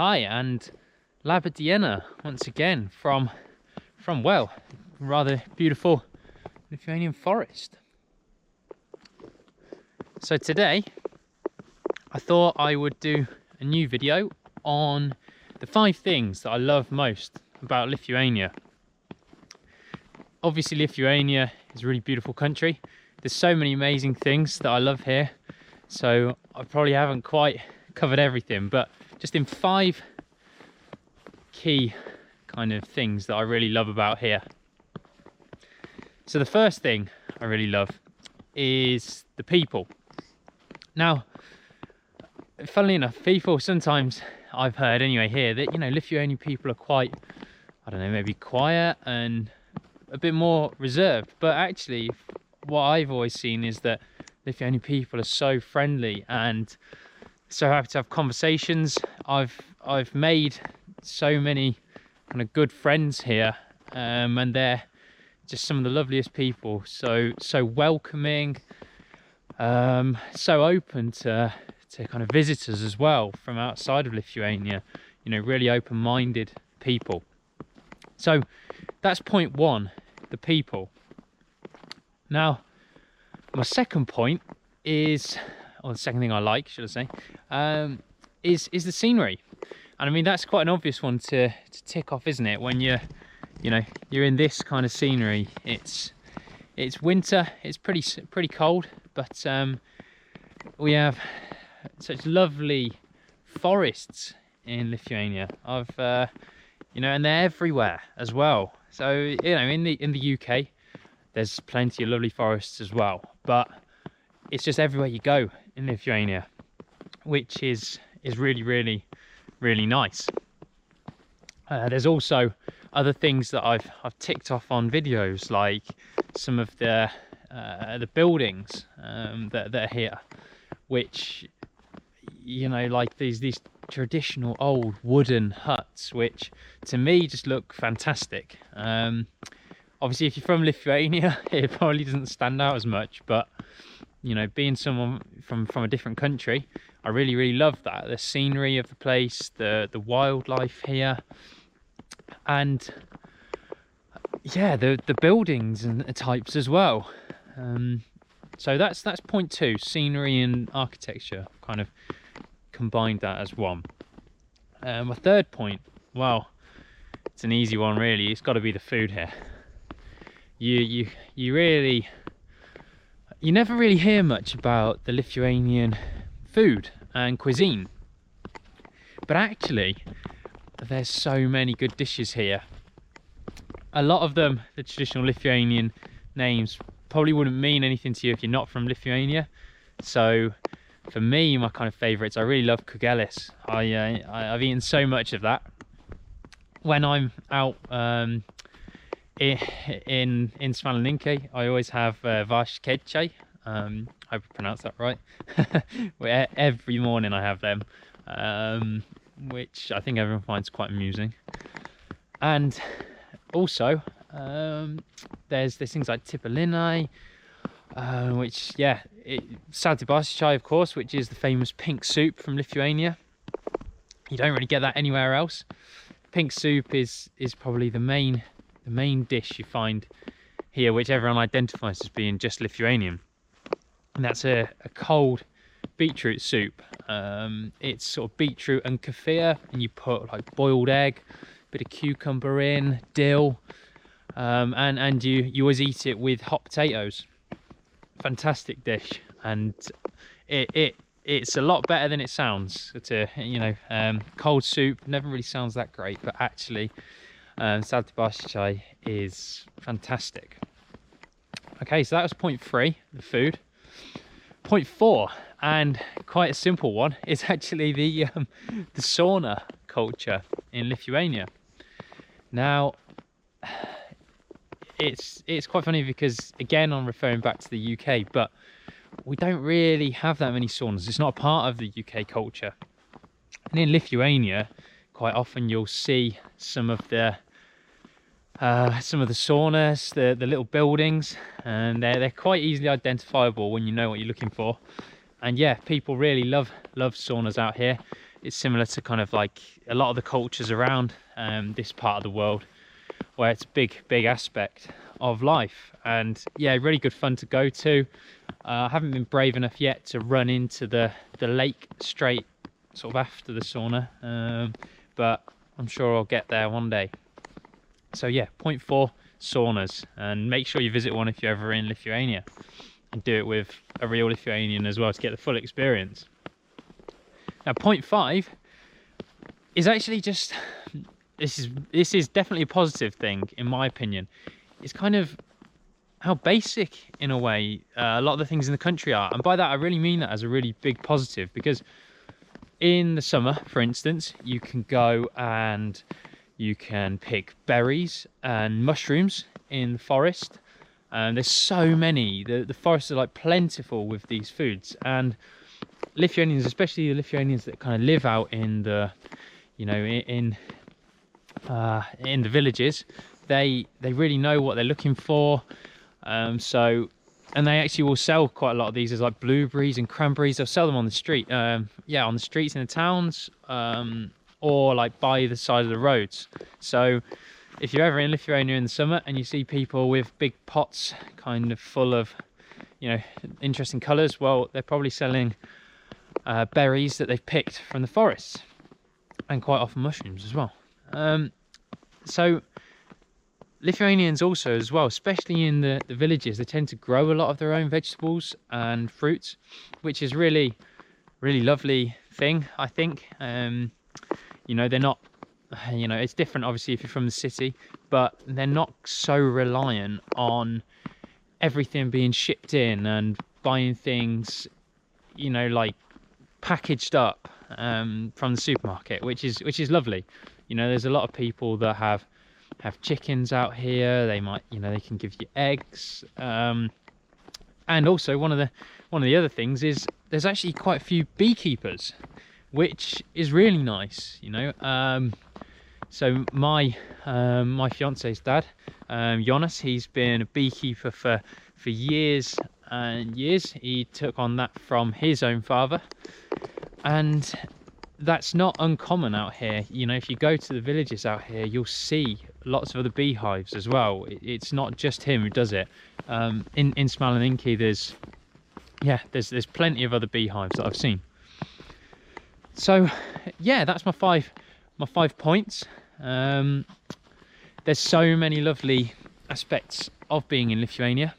Hi, and Labadiena once again from well, rather beautiful Lithuanian forest. So today I thought I would do a new video on the 5 things that I love most about Lithuania. Obviously Lithuania is a really beautiful country. There's so many amazing things that I love here, so I probably haven't quite covered everything, but just in 5 key kind of things that I really love about here. So the first thing I really love is the people. Now, funnily enough, people sometimes, I've heard anyway here, that, you know, Lithuanian people are quite, I don't know, maybe quiet and a bit more reserved, but actually what I've always seen is that Lithuanian people are so friendly and so happy to have conversations. I've made so many kind of good friends here, and they're just some of the loveliest people. So welcoming, so open to kind of visitors as well from outside of Lithuania. You know, really open-minded people. So that's point 1, the people. Now, my second point is, or the second thing I like, should I say, is the scenery. And I mean, that's quite an obvious one to tick off, isn't it? When you're in this kind of scenery. It's winter, it's pretty cold, but we have such lovely forests in Lithuania. You know, and they're everywhere as well. So, you know, in the UK, there's plenty of lovely forests as well, but it's just everywhere you go in Lithuania, which is really nice. There's also other things that I've ticked off on videos, like some of the buildings that are here, which, you know, like these traditional old wooden huts, which to me just look fantastic. Obviously, if you're from Lithuania, it probably doesn't stand out as much, but you know, being someone from a different country, I really love that. The scenery of the place, the wildlife here, and yeah, the buildings and types as well. So that's point 2, scenery and architecture. Kind of combined that as one. My third point, well, it's an easy one really. It's got to be the food here. You never really hear much about the Lithuanian food and cuisine, but actually there's so many good dishes here. A lot of them, the traditional Lithuanian names, probably wouldn't mean anything to you if you're not from Lithuania. So for me, my kind of favorites, I really love kugelis. I've eaten so much of that. When I'm out in Smalinike, I always have vashkedchai. I hope I pronounced that right. Every morning I have them, which I think everyone finds quite amusing. And also, there's things like tipalinai, which, yeah, saltibasichai, of course, which is the famous pink soup from Lithuania. You don't really get that anywhere else. Pink soup is probably the main dish you find here, which everyone identifies as being just Lithuanian, and that's a cold beetroot soup. It's sort of beetroot and kefir, and you put like boiled egg, bit of cucumber in, dill, and you always eat it with hot potatoes. Fantastic dish, and it's a lot better than it sounds. Cold soup never really sounds that great, but actually saltibasichai is fantastic. Okay, so that was point 3, the food. Point 4, and quite a simple one, is actually the sauna culture in Lithuania. Now, it's quite funny because, again, I'm referring back to the UK, but we don't really have that many saunas. It's not a part of the UK culture. And in Lithuania, quite often you'll see some of the saunas, the little buildings, and they're quite easily identifiable when you know what you're looking for. And yeah, people really love saunas out here. it's similar to kind of like a lot of the cultures around this part of the world, where it's a big aspect of life. And yeah, really good fun to go to. I haven't been brave enough yet to run into the lake straight sort of after the sauna, but I'm sure I'll get there one day. So yeah, point 4, saunas, and make sure you visit one if you're ever in Lithuania, and do it with a real Lithuanian as well to get the full experience. Now point 5 is actually just, this is definitely a positive thing in my opinion. It's kind of how basic in a way a lot of the things in the country are, and by that I really mean that as a really big positive, because in the summer, for instance, you can go and you can pick berries and mushrooms in the forest. There's so many, the forests are like plentiful with these foods, and Lithuanians, especially the Lithuanians that kind of live out in the, you know, in the villages, they really know what they're looking for. And they actually will sell quite a lot of these as like blueberries and cranberries. They'll sell them on the street, yeah, on the streets in the towns, or like by the side of the roads. So if you're ever in Lithuania in the summer and you see people with big pots kind of full of, you know, interesting colours, well, they're probably selling berries that they've picked from the forests, and quite often mushrooms as well. So Lithuanians also as well, especially in the villages, they tend to grow a lot of their own vegetables and fruits, which is really lovely thing, I think. You know, they're not, you know, it's different obviously if you're from the city, but they're not so reliant on everything being shipped in and buying things, you know, like packaged up from the supermarket, which is lovely. You know, there's a lot of people that have chickens out here. They might, you know, they can give you eggs, and also one of the other things is there's actually quite a few beekeepers, which is really nice, you know. So my fiance's dad, Jonas, he's been a beekeeper for years and years. He took on that from his own father, and that's not uncommon out here. You know, if you go to the villages out here, you'll see lots of other beehives as well. It's not just him who does it. In Smaliniki, there's plenty of other beehives that I've seen. So yeah, that's my five points. There's so many lovely aspects of being in Lithuania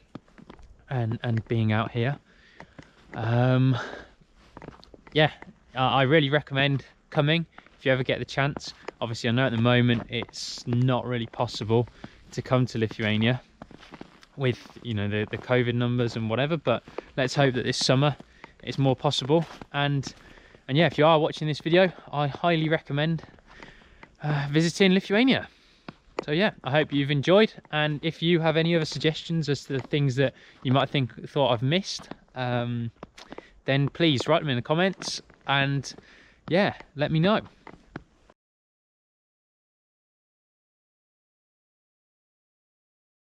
and being out here. Yeah, I really recommend coming if you ever get the chance. Obviously, I know at the moment it's not really possible to come to Lithuania with, you know, the COVID numbers and whatever, but let's hope that this summer it's more possible. And yeah, if you are watching this video, I highly recommend visiting Lithuania. So yeah, I hope you've enjoyed, and if you have any other suggestions as to the things that you might thought I've missed, then please write them in the comments, and yeah, let me know.